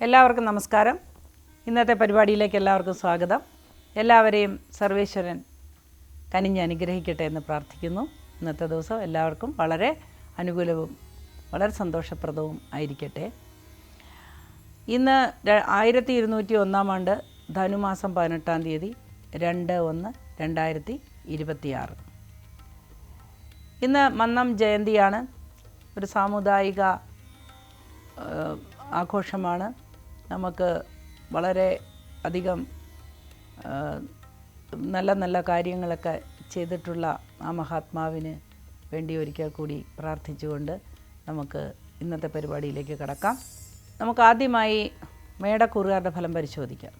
എല്ലാവർക്കും നമസ്കാരം. ഇന്നത്തെ പരിപാടിയിലേക്ക് എല്ലാവർക്കും സ്വാഗതം. എല്ലാവരെയും സർവേശ്വരൻ കനിഞ്ഞ് അനുഗ്രഹിക്കട്ടെ എന്ന് പ്രാർത്ഥിക്കുന്നു. ഇന്നത്തെ ദിവസം എല്ലാവർക്കും വളരെ അനുകൂലവും വളരെ സന്തോഷപ്രദവും ആയിരിക്കട്ടെ. ഇന്ന് 1201 ആണ്ട് ധനുമാസം 18-ാം തീയതി 2/1/2026. ഇന്ന് മന്നം ജയന്തിയാണ്. ഒരു സാമുദായിക ആഘോഷമാണ്. നമുക്ക് വളരെ അധികം നല്ല നല്ല കാര്യങ്ങളൊക്കെ ചെയ്തിട്ടുള്ള ആ മഹാത്മാവിന് വേണ്ടി ഒരിക്കൽ കൂടി പ്രാർത്ഥിച്ചുകൊണ്ട് നമുക്ക് ഇന്നത്തെ പരിപാടിയിലേക്ക് കടക്കാം. നമുക്ക് ആദ്യമായി മേടക്കൂറുകാരുടെ ഫലം പരിശോധിക്കാം.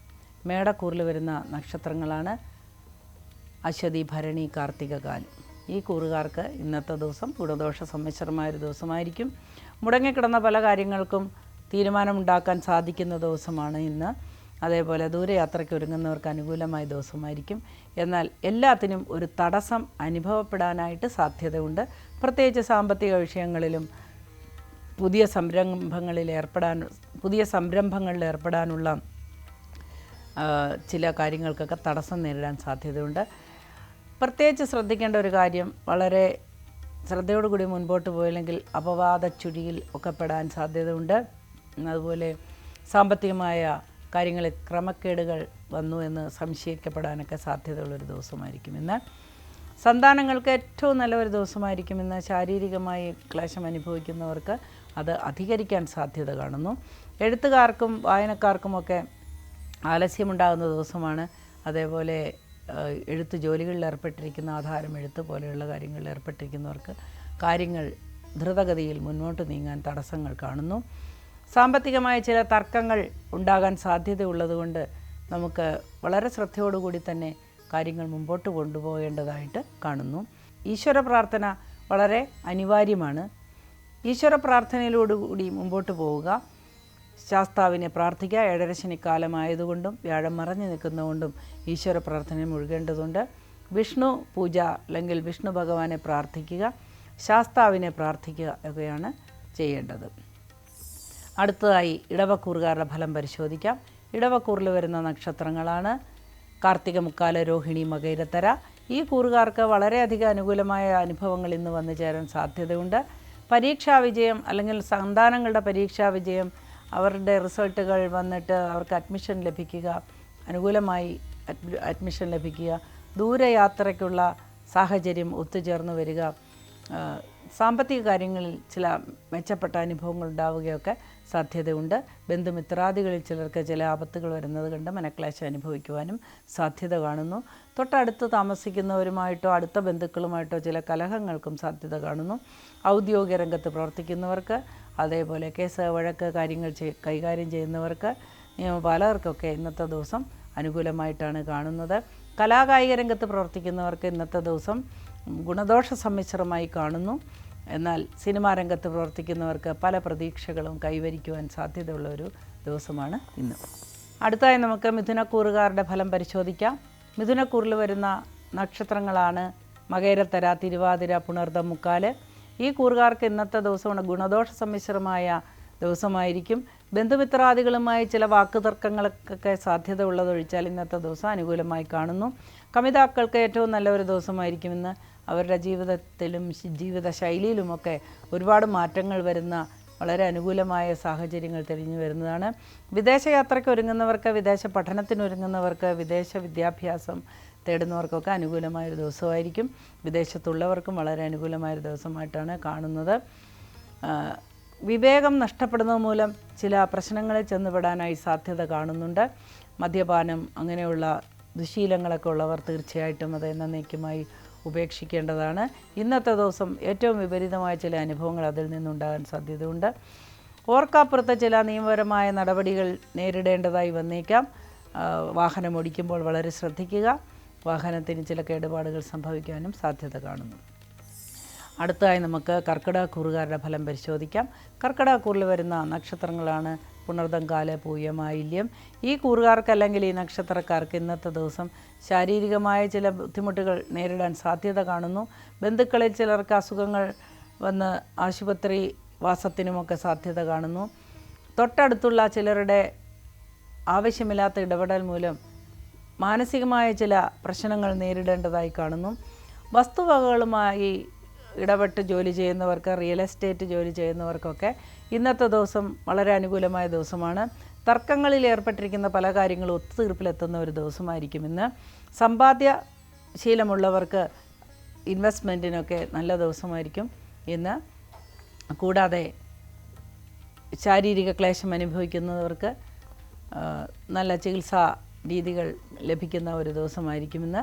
മേടക്കൂറിൽ വരുന്ന നക്ഷത്രങ്ങളാണ് അശ്വതി, ഭരണി, കാർത്തിക, കാലം. ഈ കൂറുകാർക്ക് ഇന്നത്തെ ദിവസം ഗുണദോഷ സമ്മിശ്രമായൊരു ദിവസമായിരിക്കും. മുടങ്ങിക്കിടന്ന പല കാര്യങ്ങൾക്കും തീരുമാനമുണ്ടാക്കാൻ സാധിക്കുന്ന ദിവസമാണ് ഇന്ന്. അതേപോലെ ദൂരയാത്രയ്ക്ക് ഒരുങ്ങുന്നവർക്ക് അനുകൂലമായ ദിവസമായിരിക്കും. എന്നാൽ എല്ലാത്തിനും ഒരു തടസ്സം അനുഭവപ്പെടാനായിട്ട് സാധ്യതയുണ്ട്. പ്രത്യേകിച്ച് സാമ്പത്തിക വിഷയങ്ങളിലും പുതിയ സംരംഭങ്ങളിൽ ഏർപ്പെടാനുള്ള ചില കാര്യങ്ങൾക്കൊക്കെ തടസ്സം നേരിടാൻ സാധ്യതയുണ്ട്. പ്രത്യേകിച്ച് ശ്രദ്ധിക്കേണ്ട ഒരു കാര്യം, വളരെ ശ്രദ്ധയോടുകൂടി മുൻപോട്ട് പോയില്ലെങ്കിൽ അപവാദ ചുഴിയിൽ ഒക്കെ പെടാൻ സാധ്യതയുണ്ട്. അതുപോലെ സാമ്പത്തികമായ കാര്യങ്ങളിൽ ക്രമക്കേടുകൾ വന്നു എന്ന് സംശയിക്കപ്പെടാനൊക്കെ സാധ്യതയുള്ളൊരു ദിവസമായിരിക്കും ഇന്ന്. സന്താനങ്ങൾക്ക് ഏറ്റവും നല്ലൊരു ദിവസമായിരിക്കും ഇന്ന്. ശാരീരികമായി ക്ലേശം അനുഭവിക്കുന്നവർക്ക് അത് അധികരിക്കാൻ സാധ്യത കാണുന്നു. എഴുത്തുകാർക്കും വായനക്കാർക്കുമൊക്കെ ആലസ്യമുണ്ടാകുന്ന ദിവസമാണ്. അതേപോലെ എഴുത്ത് ജോലികളിൽ ഏർപ്പെട്ടിരിക്കുന്ന ആധാരം എഴുത്ത് പോലെയുള്ള കാര്യങ്ങളിൽ ഏർപ്പെട്ടിരിക്കുന്നവർക്ക് കാര്യങ്ങൾ ദ്രുതഗതിയിൽ മുന്നോട്ട് നീങ്ങാൻ തടസ്സങ്ങൾ കാണുന്നു. സാമ്പത്തികമായ ചില തർക്കങ്ങൾ ഉണ്ടാകാൻ സാധ്യതയുള്ളതുകൊണ്ട് നമുക്ക് വളരെ ശ്രദ്ധയോടുകൂടി തന്നെ കാര്യങ്ങൾ മുമ്പോട്ട് കൊണ്ടുപോകേണ്ടതായിട്ട് കാണുന്നു. ഈശ്വര പ്രാർത്ഥന വളരെ അനിവാര്യമാണ്. ഈശ്വര പ്രാർത്ഥനയിലോടുകൂടി മുമ്പോട്ട് പോവുക. ശാസ്താവിനെ പ്രാർത്ഥിക്കുക. ഏഴരശനിക്കാലമായതുകൊണ്ടും വ്യാഴം മറഞ്ഞു നിൽക്കുന്നതുകൊണ്ടും ഈശ്വര പ്രാർത്ഥനയിൽ മുഴുകേണ്ടതുണ്ട്. വിഷ്ണു പൂജ അല്ലെങ്കിൽ വിഷ്ണു ഭഗവാനെ പ്രാർത്ഥിക്കുക, ശാസ്താവിനെ പ്രാർത്ഥിക്കുക ഒക്കെയാണ് ചെയ്യേണ്ടത്. അടുത്തതായി ഇടവക്കൂറുകാരുടെ ഫലം പരിശോധിക്കാം. ഇടവക്കൂറിൽ വരുന്ന നക്ഷത്രങ്ങളാണ് കാർത്തിക, മുക്കാല, രോഹിണി, മകയിരത്തര. ഈ കൂറുകാർക്ക് വളരെയധികം അനുകൂലമായ അനുഭവങ്ങൾ ഇന്ന് വന്നു ചേരാൻ സാധ്യതയുണ്ട്. പരീക്ഷാ വിജയം അല്ലെങ്കിൽ സന്താനങ്ങളുടെ പരീക്ഷാ വിജയം, അവരുടെ റിസൾട്ടുകൾ വന്നിട്ട് അവർക്ക് അഡ്മിഷൻ ലഭിക്കുക, അനുകൂലമായി അഡ്മിഷൻ ലഭിക്കുക, ദൂരയാത്രയ്ക്കുള്ള സാഹചര്യം ഒത്തുചേർന്ന് വരിക, സാമ്പത്തിക കാര്യങ്ങളിൽ ചില മെച്ചപ്പെട്ട അനുഭവങ്ങൾ ഉണ്ടാവുകയൊക്കെ സാധ്യതയുണ്ട്. ബന്ധുമിത്രാദികളിൽ ചിലർക്ക് ചില ആപത്തുകൾ വരുന്നത് കണ്ട് മനക്ലേശം അനുഭവിക്കുവാനും സാധ്യത കാണുന്നു. തൊട്ടടുത്ത് താമസിക്കുന്നവരുമായിട്ടോ അടുത്ത ബന്ധുക്കളുമായിട്ടോ ചില കലഹങ്ങൾക്കും സാധ്യത കാണുന്നു. ഔദ്യോഗിക രംഗത്ത് പ്രവർത്തിക്കുന്നവർക്ക്, അതേപോലെ കേസ് വഴക്ക് കാര്യങ്ങൾ കൈകാര്യം ചെയ്യുന്നവർക്ക്, നിയമപാലകർക്കൊക്കെ ഇന്നത്തെ ദിവസം അനുകൂലമായിട്ടാണ് കാണുന്നത്. കലാകായിക രംഗത്ത് പ്രവർത്തിക്കുന്നവർക്ക് ഇന്നത്തെ ദിവസം ഗുണദോഷ സമ്മിശ്രമായി കാണുന്നു. എന്നാൽ സിനിമാ രംഗത്ത് പ്രവർത്തിക്കുന്നവർക്ക് പല പ്രതീക്ഷകളും കൈവരിക്കുവാൻ സാധ്യതയുള്ള ഒരു ദിവസമാണ് ഇന്ന്. അടുത്തായി നമുക്ക് മിഥുനക്കൂറുകാരുടെ ഫലം പരിശോധിക്കാം. മിഥുനക്കൂറിൽ വരുന്ന നക്ഷത്രങ്ങളാണ് മകയിരത്തര, തിരുവാതിര, പുണർദം, മുക്കാല്. ഈ കൂറുകാർക്ക് ഇന്നത്തെ ദിവസമാണ് ഗുണദോഷ സമ്മിശ്രമായ ദിവസമായിരിക്കും. ബന്ധുമിത്രാദികളുമായി ചില വാക്കുതർക്കങ്ങൾക്കൊക്കെ സാധ്യത ഉള്ളതൊഴിച്ചാൽ ഇന്നത്തെ ദിവസം അനുകൂലമായി കാണുന്നു. കമിതാക്കൾക്ക് ഏറ്റവും നല്ലൊരു ദിവസമായിരിക്കും ഇന്ന്. അവരുടെ ജീവിതത്തിലും ജീവിതശൈലിയിലുമൊക്കെ ഒരുപാട് മാറ്റങ്ങൾ വരുന്ന വളരെ അനുകൂലമായ സാഹചര്യങ്ങൾ തെളിഞ്ഞു വരുന്നതാണ്. വിദേശയാത്രയ്ക്ക് ഒരുങ്ങുന്നവർക്ക്, വിദേശ പഠനത്തിനൊരുങ്ങുന്നവർക്ക്, വിദേശ വിദ്യാഭ്യാസം തേടുന്നവർക്കൊക്കെ അനുകൂലമായൊരു ദിവസമായിരിക്കും. വിദേശത്തുള്ളവർക്കും വളരെ അനുകൂലമായൊരു ദിവസമായിട്ടാണ് കാണുന്നത്. വിവേകം നഷ്ടപ്പെടുന്നത് മൂലം ചില പ്രശ്നങ്ങളിൽ ചെന്നുപെടാനായി സാധ്യത കാണുന്നുണ്ട്. മദ്യപാനം അങ്ങനെയുള്ള ദുശീലങ്ങളൊക്കെ ഉള്ളവർ തീർച്ചയായിട്ടും അത് എന്നേക്കുമായി ഉപേക്ഷിക്കേണ്ടതാണ്. ഇന്നത്തെ ദിവസം ഏറ്റവും വിപരീതമായ ചില അനുഭവങ്ങൾ അതിൽ നിന്നുണ്ടാകാൻ സാധ്യതയുണ്ട്. ഓർക്കാപ്പുറത്ത് ചില നിയമപരമായ നടപടികൾ നേരിടേണ്ടതായി വന്നേക്കാം. വാഹനം ഓടിക്കുമ്പോൾ വളരെ ശ്രദ്ധിക്കുക. വാഹനത്തിന് ചില കേടുപാടുകൾ സംഭവിക്കാനും സാധ്യത കാണുന്നു. അടുത്തതായി നമുക്ക് കർക്കിടകക്കൂറുകാരുടെ ഫലം പരിശോധിക്കാം. കർക്കിടകക്കൂറിൽ വരുന്ന നക്ഷത്രങ്ങളാണ് പുണർദം, കാല്, പൂയം, ആയില്യം. ഈ കൂറുകാർക്ക് അല്ലെങ്കിൽ ഈ നക്ഷത്രക്കാർക്ക് ഇന്നത്തെ ദിവസം ശാരീരികമായ ചില ബുദ്ധിമുട്ടുകൾ നേരിടാൻ സാധ്യത കാണുന്നു. ബന്ധുക്കളിൽ ചിലർക്ക് അസുഖങ്ങൾ വന്ന് ആശുപത്രി വാസത്തിനുമൊക്കെ സാധ്യത കാണുന്നു. തൊട്ടടുത്തുള്ള ചിലരുടെ ആവശ്യമില്ലാത്ത ഇടപെടൽ മൂലം മാനസികമായ ചില പ്രശ്നങ്ങൾ നേരിടേണ്ടതായി കാണുന്നു. വസ്തുവകകളുമായി ഇടപെട്ട് ജോലി ചെയ്യുന്നവർക്ക്, റിയൽ എസ്റ്റേറ്റ് ജോലി ചെയ്യുന്നവർക്കൊക്കെ ഇന്നത്തെ ദിവസം വളരെ അനുകൂലമായ ദിവസമാണ്. തർക്കങ്ങളിൽ ഏർപ്പെട്ടിരിക്കുന്ന പല കാര്യങ്ങളും ഒത്തുതീർപ്പിലെത്തുന്ന ഒരു ദിവസമായിരിക്കും ഇന്ന്. സമ്പാദ്യ ശീലമുള്ളവർക്ക് ഇൻവെസ്റ്റ്മെൻറ്റിനൊക്കെ നല്ല ദിവസമായിരിക്കും ഇന്ന്. കൂടാതെ ശാരീരിക ക്ലേശം അനുഭവിക്കുന്നവർക്ക് നല്ല ചികിത്സാ രീതികൾ ലഭിക്കുന്ന ഒരു ദിവസമായിരിക്കും ഇന്ന്.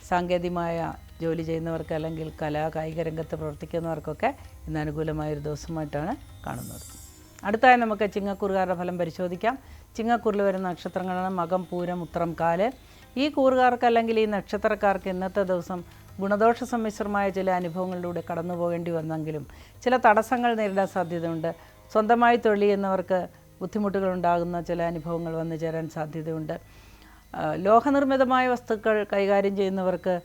സാങ്കേതികമായ ജോലി ചെയ്യുന്നവർക്ക് അല്ലെങ്കിൽ കായിക രംഗത്ത് പ്രവർത്തിക്കുന്നവർക്കൊക്കെ ഇന്ന് അനുകൂലമായൊരു ദിവസമായിട്ടാണ് കാണുന്നത്. അടുത്തായി നമുക്ക് ചിങ്ങക്കൂറുകാരുടെ ഫലം പരിശോധിക്കാം. ചിങ്ങക്കൂറിൽ വരുന്ന നക്ഷത്രങ്ങളാണ് മകം, പൂരം, ഉത്രം, കാല്. ഈ കൂറുകാർക്ക് അല്ലെങ്കിൽ ഈ നക്ഷത്രക്കാർക്ക് ഇന്നത്തെ ദിവസം ഗുണദോഷ സമ്മിശ്രമായ ചില അനുഭവങ്ങളിലൂടെ കടന്നു പോകേണ്ടി വന്നെങ്കിലും ചില തടസ്സങ്ങൾ നേരിടാൻ സാധ്യതയുണ്ട്. സ്വന്തമായി തൊഴിൽ ചെയ്യുന്നവർക്ക് ബുദ്ധിമുട്ടുകൾ ഉണ്ടാകുന്ന ചില അനുഭവങ്ങൾ വന്നു ചേരാൻ സാധ്യതയുണ്ട്. ലോഹനിർമ്മിതമായ വസ്തുക്കൾ കൈകാര്യം ചെയ്യുന്നവർക്ക്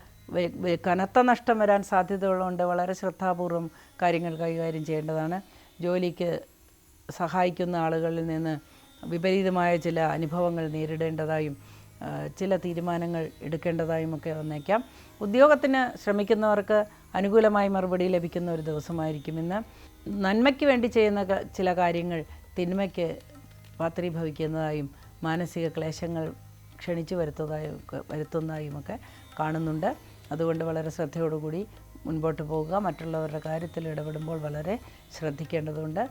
കനത്ത നഷ്ടം വരാൻ സാധ്യതയുള്ളതുകൊണ്ട് വളരെ ശ്രദ്ധാപൂർവം കാര്യങ്ങൾ കൈകാര്യം ചെയ്യേണ്ടതാണ്. ജോലിക്ക് സഹായിക്കുന്ന ആളുകളിൽ നിന്ന് വിപരീതമായ ചില അനുഭവങ്ങൾ നേരിടേണ്ടതായും ചില തീരുമാനങ്ങൾ എടുക്കേണ്ടതായും ഒക്കെ വന്നേക്കാം. ഉദ്യോഗത്തിന് ശ്രമിക്കുന്നവർക്ക് അനുകൂലമായി മറുപടി ലഭിക്കുന്ന ഒരു ദിവസമായിരിക്കും ഇന്ന്. നന്മയ്ക്ക് വേണ്ടി ചെയ്യുന്ന ചില കാര്യങ്ങൾ തിന്മയ്ക്ക് പാത്രീഭവിക്കുന്നതായും മാനസിക ക്ലേശങ്ങൾ ക്ഷണിച്ചു വരുത്തുന്നതായും ഒക്കെ കാണുന്നുണ്ട്. അതുകൊണ്ട് വളരെ ശ്രദ്ധയോടുകൂടി മുൻപോട്ട് പോവുക. മറ്റുള്ളവരുടെ കാര്യത്തിൽ ഇടപെടുമ്പോൾ വളരെ ശ്രദ്ധിക്കേണ്ടതുണ്ട്.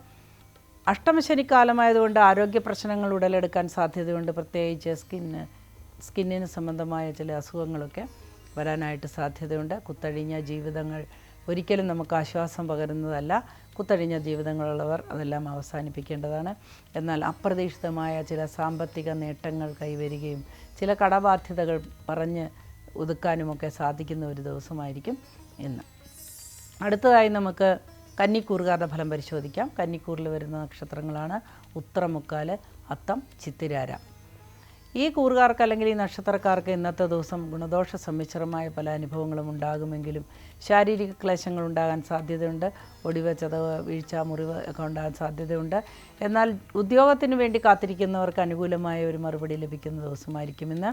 അഷ്ടമശനിക്കാലമായതുകൊണ്ട് ആരോഗ്യ പ്രശ്നങ്ങൾ ഉടലെടുക്കാൻ സാധ്യതയുണ്ട്. പ്രത്യേകിച്ച് സ്കിന്നിന് സംബന്ധമായ ചില അസുഖങ്ങളൊക്കെ വരാനായിട്ട് സാധ്യതയുണ്ട്. കുത്തഴിഞ്ഞ ജീവിതങ്ങൾ ഒരിക്കലും നമുക്ക് ആശ്വാസം പകരുന്നതല്ല. കുത്തഴിഞ്ഞ ജീവിതങ്ങളുള്ളവർ അതെല്ലാം അവസാനിപ്പിക്കേണ്ടതാണ്. എന്നാൽ അപ്രതീക്ഷിതമായ ചില സാമ്പത്തിക നേട്ടങ്ങൾ കൈവരികയും ചില കടബാധ്യതകൾ പറഞ്ഞ് ഒതുക്കാനുമൊക്കെ സാധിക്കുന്ന ഒരു ദിവസമായിരിക്കും ഇന്ന്. അടുത്തതായി നമുക്ക് കന്നിക്കൂറുകാരുടെ ഫലം പരിശോധിക്കാം. കന്നിക്കൂറിൽ വരുന്ന നക്ഷത്രങ്ങളാണ് ഉത്രം, മുക്കാല്, അത്തം, ചിത്തിരാര. ഈ കൂറുകാർക്ക് അല്ലെങ്കിൽ ഈ നക്ഷത്രക്കാർക്ക് ഇന്നത്തെ ദിവസം ഗുണദോഷ സമ്മിശ്രമായ പല അനുഭവങ്ങളും ഉണ്ടാകുമെങ്കിലും ശാരീരിക ക്ലേശങ്ങൾ ഉണ്ടാകാൻ സാധ്യതയുണ്ട്. ഒടിവ്, ചതവ്, വീഴ്ച, മുറിവ് ഒക്കെ ഉണ്ടാകാൻ സാധ്യതയുണ്ട്. എന്നാൽ ഉദ്യോഗത്തിന് വേണ്ടി കാത്തിരിക്കുന്നവർക്ക് അനുകൂലമായ ഒരു മറുപടി ലഭിക്കുന്ന ദിവസമായിരിക്കും ഇന്ന്.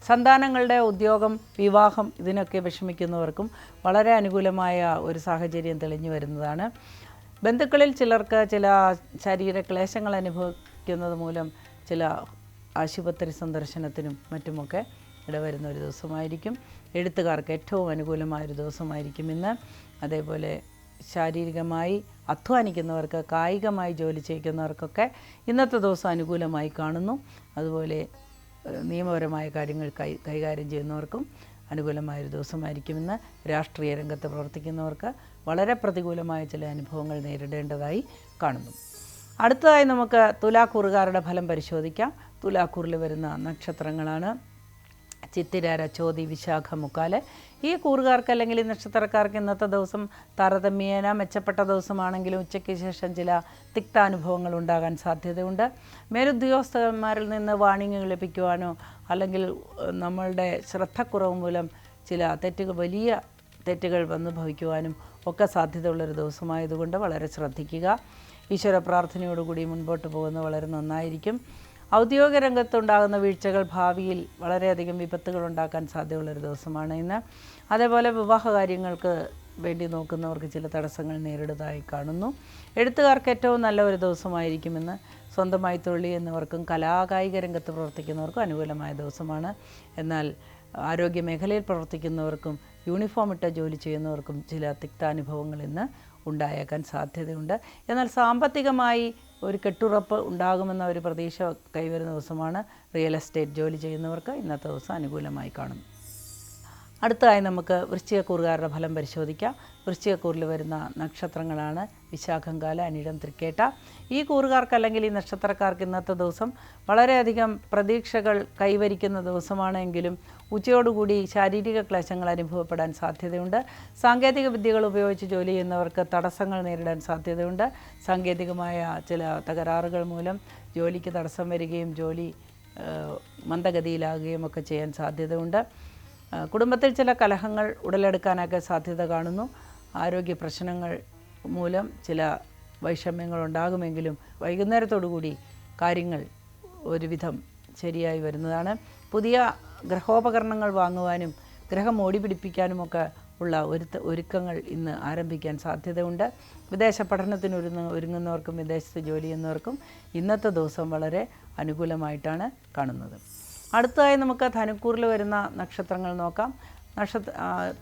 സന്താനങ്ങളുടെ ഉദ്യോഗം, വിവാഹം ഇതിനൊക്കെ വിഷമിക്കുന്നവർക്കും വളരെ അനുകൂലമായ ഒരു സാഹചര്യം തെളിഞ്ഞു വരുന്നതാണ്. ബന്ധുക്കളിൽ ചിലർക്ക് ചില ശരീര ക്ലേശങ്ങൾ അനുഭവിക്കുന്നത് മൂലം ചില ആശുപത്രി സന്ദർശനത്തിനും മറ്റുമൊക്കെ ഇടവരുന്ന ഒരു ദിവസമായിരിക്കും. എഴുത്തുകാർക്ക് ഏറ്റവും അനുകൂലമായൊരു ദിവസമായിരിക്കും ഇന്ന്. അതേപോലെ ശാരീരികമായി അധ്വാനിക്കുന്നവർക്ക്, കായികമായി ജോലി ചെയ്യിക്കുന്നവർക്കൊക്കെ ഇന്നത്തെ ദിവസം അനുകൂലമായി കാണുന്നു. അതുപോലെ നിയമപരമായ കാര്യങ്ങൾ കൈകാര്യം ചെയ്യുന്നവർക്കും അനുകൂലമായൊരു ദിവസമായിരിക്കും ഇന്ന്. രാഷ്ട്രീയ രംഗത്ത് പ്രവർത്തിക്കുന്നവർക്ക് വളരെ പ്രതികൂലമായ ചില അനുഭവങ്ങൾ നേരിടേണ്ടതായി കാണുന്നു. അടുത്തതായി നമുക്ക് തുലാക്കൂറുകാരുടെ ഫലം പരിശോധിക്കാം. തുലാക്കൂറിൽ വരുന്ന നക്ഷത്രങ്ങളാണ് ചിത്തിരാര, ചോതി, വിശാഖ, മുക്കാല്. ഈ കൂറുകാർക്ക് അല്ലെങ്കിൽ ഈ നക്ഷത്രക്കാർക്ക് ഇന്നത്തെ ദിവസം താരതമ്യേന മെച്ചപ്പെട്ട ദിവസമാണെങ്കിലും ഉച്ചയ്ക്ക് ശേഷം ചില തിക്താനുഭവങ്ങൾ ഉണ്ടാകാൻ സാധ്യതയുണ്ട്. മേലുദ്യോഗസ്ഥന്മാരിൽ നിന്ന് വാണിംഗ് ലഭിക്കുവാനോ അല്ലെങ്കിൽ നമ്മളുടെ ശ്രദ്ധക്കുറവ് മൂലം ചില വലിയ തെറ്റുകൾ വന്നു ഭവിക്കുവാനും ഒക്കെ സാധ്യതയുള്ളൊരു ദിവസമായതുകൊണ്ട് വളരെ ശ്രദ്ധിക്കുക. ഈശ്വര പ്രാർത്ഥനയോടുകൂടി മുൻപോട്ട് പോകുന്നത് വളരെ നന്നായിരിക്കും. ഔദ്യോഗിക രംഗത്തുണ്ടാകുന്ന വീഴ്ചകൾ ഭാവിയിൽ വളരെയധികം വിപത്തുകൾ ഉണ്ടാക്കാൻ സാധ്യതയുള്ളൊരു ദിവസമാണ് ഇന്ന്. അതേപോലെ വിവാഹ കാര്യങ്ങൾക്ക് വേണ്ടി നോക്കുന്നവർക്ക് ചില തടസ്സങ്ങൾ നേരിടുന്നതായി കാണുന്നു. എഴുത്തുകാർക്ക് ഏറ്റവും നല്ല ഒരു ദിവസമായിരിക്കുമെന്ന്. സ്വന്തമായി തൊഴിൽ ചെയ്യുന്നവർക്കും കലാകായിക രംഗത്ത് പ്രവർത്തിക്കുന്നവർക്കും അനുകൂലമായ ദിവസമാണ്. എന്നാൽ ആരോഗ്യ മേഖലയിൽ പ്രവർത്തിക്കുന്നവർക്കും യൂണിഫോം ഇട്ട ജോലി ചെയ്യുന്നവർക്കും ചില തിക്താനുഭവങ്ങൾ ഇന്ന് ഉണ്ടായേക്കാൻ സാധ്യതയുണ്ട്. എന്നാൽ സാമ്പത്തികമായി ഒരു കെട്ടുറപ്പ് ഉണ്ടാകുമെന്ന ഒരു പ്രതീക്ഷ കൈവരുന്ന ദിവസമാണ്. റിയൽ എസ്റ്റേറ്റ് ജോലി ചെയ്യുന്നവർക്ക് ഇന്നത്തെ ദിവസം അനുകൂലമായി കാണുന്നു. അടുത്തതായി നമുക്ക് വൃശ്ചികക്കൂറുകാരുടെ ഫലം പരിശോധിക്കാം. വൃശ്ചികക്കൂറിൽ വരുന്ന നക്ഷത്രങ്ങളാണ് വിശാഖം, കാല, അനിഴം, തൃക്കേട്ട. ഈ കൂറുകാർക്ക് അല്ലെങ്കിൽ ഈ നക്ഷത്രക്കാർക്ക് ഇന്നത്തെ ദിവസം വളരെയധികം പ്രതീക്ഷകൾ കൈവരിക്കുന്ന ദിവസമാണെങ്കിലും ഉച്ചയോടുകൂടി ശാരീരിക ക്ലേശങ്ങൾ അനുഭവപ്പെടാൻ സാധ്യതയുണ്ട്. സാങ്കേതിക വിദ്യകൾ ഉപയോഗിച്ച് ജോലി ചെയ്യുന്നവർക്ക് തടസ്സങ്ങൾ നേരിടാൻ സാധ്യതയുണ്ട്. സാങ്കേതികമായ ചില തകരാറുകൾ മൂലം ജോലിക്ക് തടസ്സം വരികയും ജോലി മന്ദഗതിയിലാകുകയും ഒക്കെ ചെയ്യാൻ സാധ്യതയുണ്ട്. കുടുംബത്തിൽ ചില കലഹങ്ങൾ ഉടലെടുക്കാനൊക്കെ സാധ്യത കാണുന്നു. ആരോഗ്യ പ്രശ്നങ്ങൾ മൂലം ചില വൈഷമ്യങ്ങളുണ്ടാകുമെങ്കിലും വൈകുന്നേരത്തോടുകൂടി കാര്യങ്ങൾ ഒരുവിധം ശരിയായി വരുന്നതാണ്. പുതിയ ഗ്രഹോപകരണങ്ങൾ വാങ്ങുവാനും ഗ്രഹം ഓടി പിടിപ്പിക്കാനുമൊക്കെ ഉള്ള ഒരുക്കങ്ങൾ ഇന്ന് ആരംഭിക്കാൻ സാധ്യതയുണ്ട്. വിദേശ പഠനത്തിന് ഒരുങ്ങുന്നവർക്കും വിദേശത്ത് ജോലി ചെയ്യുന്നവർക്കും ഇന്നത്തെ ദിവസം വളരെ അനുകൂലമായിട്ടാണ് കാണുന്നത്. അടുത്തതായി നമുക്ക് ധനുക്കൂറിൽ വരുന്ന നക്ഷത്രങ്ങൾ നോക്കാം.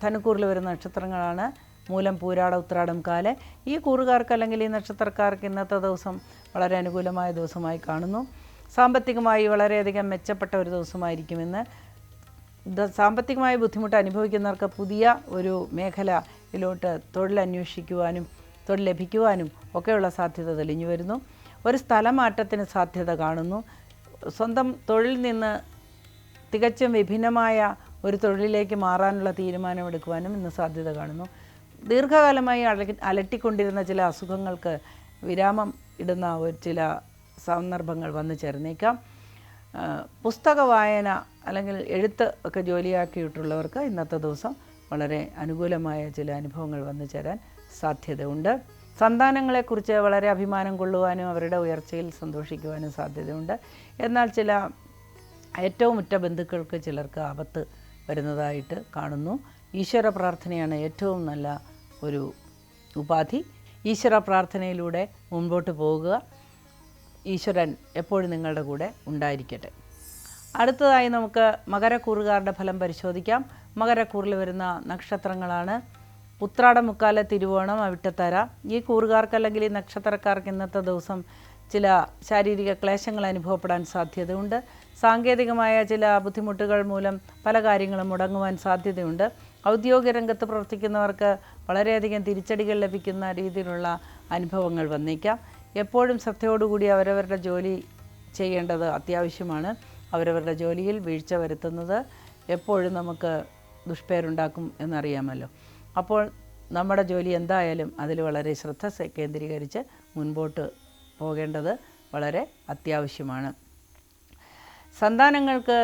ധനുക്കൂറിൽ വരുന്ന നക്ഷത്രങ്ങളാണ് മൂലം, പൂരാട, ഉത്രാടം, കാല്. ഈ കൂറുകാർക്ക് അല്ലെങ്കിൽ ഈ നക്ഷത്രക്കാർക്ക് ഇന്നത്തെ ദിവസം വളരെ അനുകൂലമായ ദിവസമായി കാണുന്നു. സാമ്പത്തികമായി വളരെയധികം മെച്ചപ്പെട്ട ഒരു ദിവസമായിരിക്കും ഇന്ന്. സാമ്പത്തികമായ ബുദ്ധിമുട്ട് അനുഭവിക്കുന്നവർക്ക് പുതിയ ഒരു മേഖലയിലോട്ട് തൊഴിൽ അന്വേഷിക്കുവാനും തൊഴിൽ ലഭിക്കുവാനും ഒക്കെയുള്ള സാധ്യത തെളിഞ്ഞു വരുന്നു. ഒരു സ്ഥലമാറ്റത്തിന് സാധ്യത കാണുന്നു. സ്വന്തം തൊഴിലിൽ നിന്ന് തികച്ചും വിഭിന്നമായ ഒരു തൊഴിലിലേക്ക് മാറാനുള്ള തീരുമാനമെടുക്കുവാനും ഇന്ന് സാധ്യത കാണുന്നു. ദീർഘകാലമായി അലട്ടിക്കൊണ്ടിരുന്ന ചില അസുഖങ്ങൾക്ക് വിരാമം ഇടുന്ന ചില സന്ദർഭങ്ങൾ വന്നു ചേർന്നേക്കാം. പുസ്തക വായന അല്ലെങ്കിൽ എഴുത്ത് ഒക്കെ ജോലിയാക്കിയിട്ടുള്ളവർക്ക് ഇന്നത്തെ ദിവസം വളരെ അനുകൂലമായ ചില അനുഭവങ്ങൾ വന്നു ചേരാൻ സാധ്യതയുണ്ട്. സന്താനങ്ങളെക്കുറിച്ച് വളരെ അഭിമാനം കൊള്ളുവാനും അവരുടെ ഉയർച്ചയിൽ സന്തോഷിക്കുവാനും സാധ്യതയുണ്ട്. എന്നാൽ ചില ഏറ്റവും ഉറ്റ ബന്ധുക്കൾക്ക് ചിലർക്ക് ആപത്ത് വരുന്നതായിട്ട് കാണുന്നു. ഈശ്വര പ്രാർത്ഥനയാണ് ഏറ്റവും നല്ല ഒരു ഉപാധി. ഈശ്വര പ്രാർത്ഥനയിലൂടെ മുൻപോട്ട് പോകുക. ഈശ്വരൻ എപ്പോഴും നിങ്ങളുടെ കൂടെ ഉണ്ടായിരിക്കട്ടെ. അടുത്തതായി നമുക്ക് മകരക്കൂറുകാരുടെ ഫലം പരിശോധിക്കാം. മകരക്കൂറിൽ വരുന്ന നക്ഷത്രങ്ങളാണ് ഉത്രാടം, മുക്കാല, തിരുവോണം, അവിട്ടത്തര. ഈ കൂറുകാർക്ക് അല്ലെങ്കിൽ ഈ നക്ഷത്രക്കാർക്ക് ഇന്നത്തെ ദിവസം ചില ശാരീരിക ക്ലേശങ്ങൾ അനുഭവപ്പെടാൻ സാധ്യതയുണ്ട്. സാങ്കേതികമായ ചില ബുദ്ധിമുട്ടുകൾ മൂലം പല കാര്യങ്ങളും മുടങ്ങുവാൻ സാധ്യതയുണ്ട്. ഔദ്യോഗിക രംഗത്ത് പ്രവർത്തിക്കുന്നവർക്ക് വളരെയധികം തിരിച്ചടികൾ ലഭിക്കുന്ന രീതിയിലുള്ള അനുഭവങ്ങൾ വന്നേക്കാം. എപ്പോഴും ശ്രദ്ധയോടുകൂടി അവരവരുടെ ജോലി ചെയ്യേണ്ടത് അത്യാവശ്യമാണ്. അവരവരുടെ ജോലിയിൽ വീഴ്ച വരുത്തുന്നത് എപ്പോഴും നമുക്ക് ദുഷ്പേരുണ്ടാക്കും എന്നറിയാമല്ലോ. അപ്പോൾ നമ്മുടെ ജോലി എന്തായാലും അതിൽ വളരെ ശ്രദ്ധ കേന്ദ്രീകരിച്ച് മുൻപോട്ട് പോകേണ്ടത് വളരെ അത്യാവശ്യമാണ്. സന്താനങ്ങൾക്ക്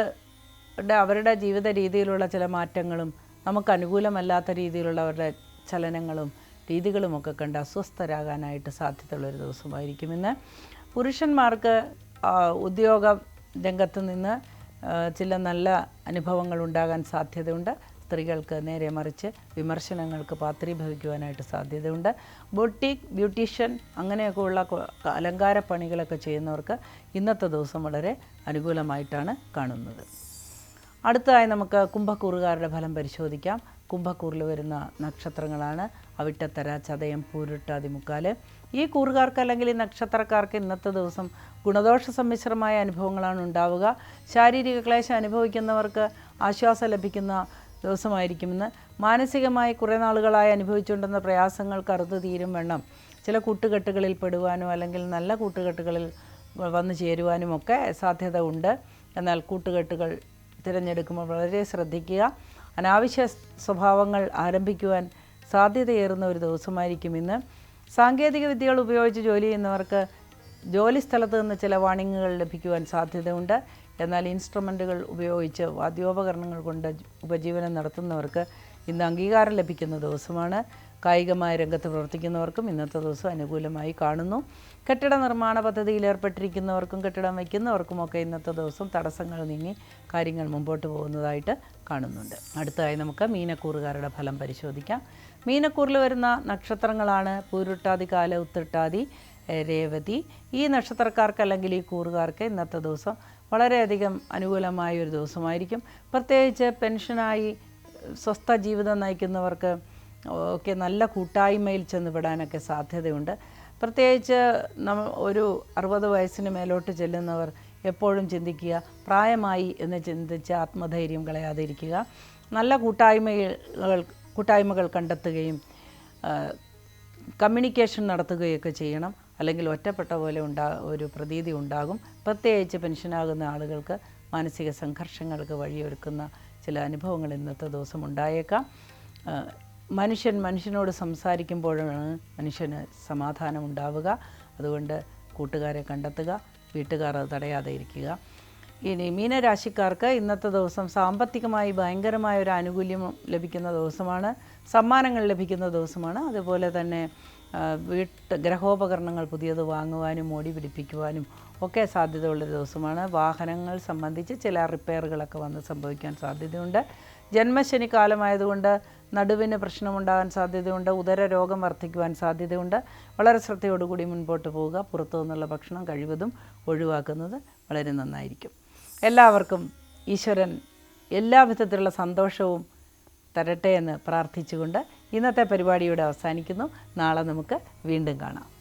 അവരുടെ ജീവിത രീതിയിലുള്ള ചില മാറ്റങ്ങളും നമുക്ക് അനുകൂലമല്ലാത്ത രീതിയിലുള്ള അവരുടെ ചലനങ്ങളും രീതികളുമൊക്കെ കണ്ട് അസ്വസ്ഥരാകാനായിട്ട് സാധ്യതയുള്ളൊരു ദിവസമായിരിക്കും ഇന്ന്. പുരുഷന്മാർക്ക് ഉദ്യോഗ രംഗത്ത് നിന്ന് ചില നല്ല അനുഭവങ്ങൾ ഉണ്ടാകാൻ സാധ്യതയുണ്ട്. സ്ത്രീകൾക്ക് നേരെ മറിച്ച് വിമർശനങ്ങൾക്ക് പാത്രീഭവിക്കുവാനായിട്ട് സാധ്യതയുണ്ട്. ബൊട്ടീക്ക്, ബ്യൂട്ടീഷ്യൻ അങ്ങനെയൊക്കെയുള്ള അലങ്കാര പണികളൊക്കെ ചെയ്യുന്നവർക്ക് ഇന്നത്തെ ദിവസം വളരെ അനുകൂലമായിട്ടാണ് കാണുന്നത്. അടുത്തതായി നമുക്ക് കുംഭക്കൂറുകാരുടെ ഫലം പരിശോധിക്കാം. കുംഭക്കൂറിൽ വരുന്ന നക്ഷത്രങ്ങളാണ് അവിട്ടത്തര, ചതയം, പൂരുട്ടാതി, മുക്കാല്. ഈ കൂറുകാർക്ക് അല്ലെങ്കിൽ ഈ നക്ഷത്രക്കാർക്ക് ഇന്നത്തെ ദിവസം ഗുണദോഷ സമ്മിശ്രമായ അനുഭവങ്ങളാണ് ഉണ്ടാവുക. ശാരീരിക ക്ലേശം അനുഭവിക്കുന്നവർക്ക് ആശ്വാസം ലഭിക്കുന്ന ദിവസമായിരിക്കുമെന്ന്. മാനസികമായി കുറേ നാളുകളായി അനുഭവിച്ചുകൊണ്ടുന്ന പ്രയാസങ്ങൾക്ക് അറുതു തീരും വണ്ണം ചില കൂട്ടുകെട്ടുകളിൽ പെടുവാനോ അല്ലെങ്കിൽ നല്ല കൂട്ടുകെട്ടുകളിൽ വന്നു ചേരുവാനും ഒക്കെ സാധ്യത ഉണ്ട്. എന്നാൽ കൂട്ടുകെട്ടുകൾ തിരഞ്ഞെടുക്കുമ്പോൾ വളരെ ശ്രദ്ധിക്കുക. അനാവശ്യ സ്വഭാവങ്ങൾ ആരംഭിക്കുവാൻ സാധ്യതയേറുന്ന ഒരു ദിവസമായിരിക്കും ഇന്ന്. സാങ്കേതിക വിദ്യകൾ ഉപയോഗിച്ച് ജോലി ചെയ്യുന്നവർക്ക് ജോലി സ്ഥലത്ത് നിന്ന് ചില വാണിങ്ങുകൾ ലഭിക്കുവാൻ സാധ്യതയുണ്ട്. എന്നാൽ ഇൻസ്ട്രുമെൻറ്റുകൾ ഉപയോഗിച്ച് വാദ്യോപകരണങ്ങൾ കൊണ്ട് ഉപജീവനം നടത്തുന്നവർക്ക് ഇന്ന് അംഗീകാരം ലഭിക്കുന്ന ദിവസമാണ്. കായികമായ രംഗത്ത് പ്രവർത്തിക്കുന്നവർക്കും ഇന്നത്തെ ദിവസം അനുകൂലമായി കാണുന്നു. കെട്ടിട നിർമ്മാണ പദ്ധതിയിൽ ഏർപ്പെട്ടിരിക്കുന്നവർക്കും കെട്ടിടം വയ്ക്കുന്നവർക്കുമൊക്കെ ഇന്നത്തെ ദിവസം തടസ്സങ്ങൾ നീങ്ങി കാര്യങ്ങൾ മുമ്പോട്ട് പോകുന്നതായിട്ട് കാണുന്നുണ്ട്. അടുത്തതായി നമുക്ക് മീനക്കൂറുകാരുടെ ഫലം പരിശോധിക്കാം. മീനക്കൂറിൽ വരുന്ന നക്ഷത്രങ്ങളാണ് പൂരുട്ടാതി, കാല, ഉത്രട്ടാതി, രേവതി. ഈ നക്ഷത്രക്കാർക്ക് അല്ലെങ്കിൽ ഈ കൂറുകാർക്ക് ഇന്നത്തെ ദിവസം വളരെയധികം അനുകൂലമായ ഒരു ദിവസമായിരിക്കും. പ്രത്യേകിച്ച് പെൻഷനായി സ്വസ്ഥ ജീവിതം നയിക്കുന്നവർക്ക് ഒക്കെ നല്ല കൂട്ടായ്മയിൽ ചെന്നുപെടാനൊക്കെ സാധ്യതയുണ്ട്. പ്രത്യേകിച്ച് ഒരു 60 വയസ്സിന് മേലോട്ട് ചെല്ലുന്നവർ എപ്പോഴും ചിന്തിക്കുക, പ്രായമായി എന്ന് ചിന്തിച്ച് ആത്മധൈര്യം കളയാതിരിക്കുക. നല്ല കൂട്ടായ്മകൾ കണ്ടെത്തുകയും കമ്മ്യൂണിക്കേഷൻ നടത്തുകയൊക്കെ ചെയ്യണം. അല്ലെങ്കിൽ ഒറ്റപ്പെട്ട പോലെ ഒരു പ്രതീതി ഉണ്ടാകും. പ്രത്യേകിച്ച് പെൻഷനാകുന്ന ആളുകൾക്ക് മാനസിക സംഘർഷങ്ങൾക്ക് വഴിയൊരുക്കുന്ന ചില അനുഭവങ്ങൾ ഇന്നത്തെ ദിവസം ഉണ്ടായേക്കാം. മനുഷ്യനോട് സംസാരിക്കുമ്പോഴാണ് മനുഷ്യന് സമാധാനം ഉണ്ടാവുക. അതുകൊണ്ട് കൂട്ടുകാരെ കണ്ടെത്തുക, വീട്ടുകാർ അത് തടയാതെ ഇരിക്കുക. ഇനി മീനരാശിക്കാർക്ക് ഇന്നത്തെ ദിവസം സാമ്പത്തികമായി ഭയങ്കരമായ ഒരു ആനുകൂല്യം ലഭിക്കുന്ന ദിവസമാണ്. സമ്മാനങ്ങൾ ലഭിക്കുന്ന ദിവസമാണ്. അതുപോലെ തന്നെ ഗ്രഹോപകരണങ്ങൾ പുതിയത് വാങ്ങുവാനും മോടി പിടിപ്പിക്കുവാനും ഒക്കെ സാധ്യതയുള്ളൊരു ദിവസമാണ്. വാഹനങ്ങൾ സംബന്ധിച്ച് ചില റിപ്പയറുകളൊക്കെ വന്ന് സംഭവിക്കാൻ സാധ്യതയുണ്ട്. ജന്മശനി കാലമായതുകൊണ്ട് നടുവിന് പ്രശ്നമുണ്ടാകാൻ സാധ്യതയുണ്ട്. ഉദര രോഗം വർദ്ധിക്കുവാൻ സാധ്യതയുണ്ട്. വളരെ ശ്രദ്ധയോടുകൂടി മുൻപോട്ട് പോവുക. പുറത്തു നിന്നുള്ള ഭക്ഷണം കഴിവതും ഒഴിവാക്കുന്നത് വളരെ നന്നായിരിക്കും. എല്ലാവർക്കും ഈശ്വരൻ എല്ലാവിധത്തിലുള്ള സന്തോഷവും തരട്ടെ എന്ന് പ്രാർത്ഥിച്ചുകൊണ്ട് ഇന്നത്തെ പരിപാടിയുടെ അവസാനിക്കുന്നു. നാളെ നമുക്ക് വീണ്ടും കാണാം.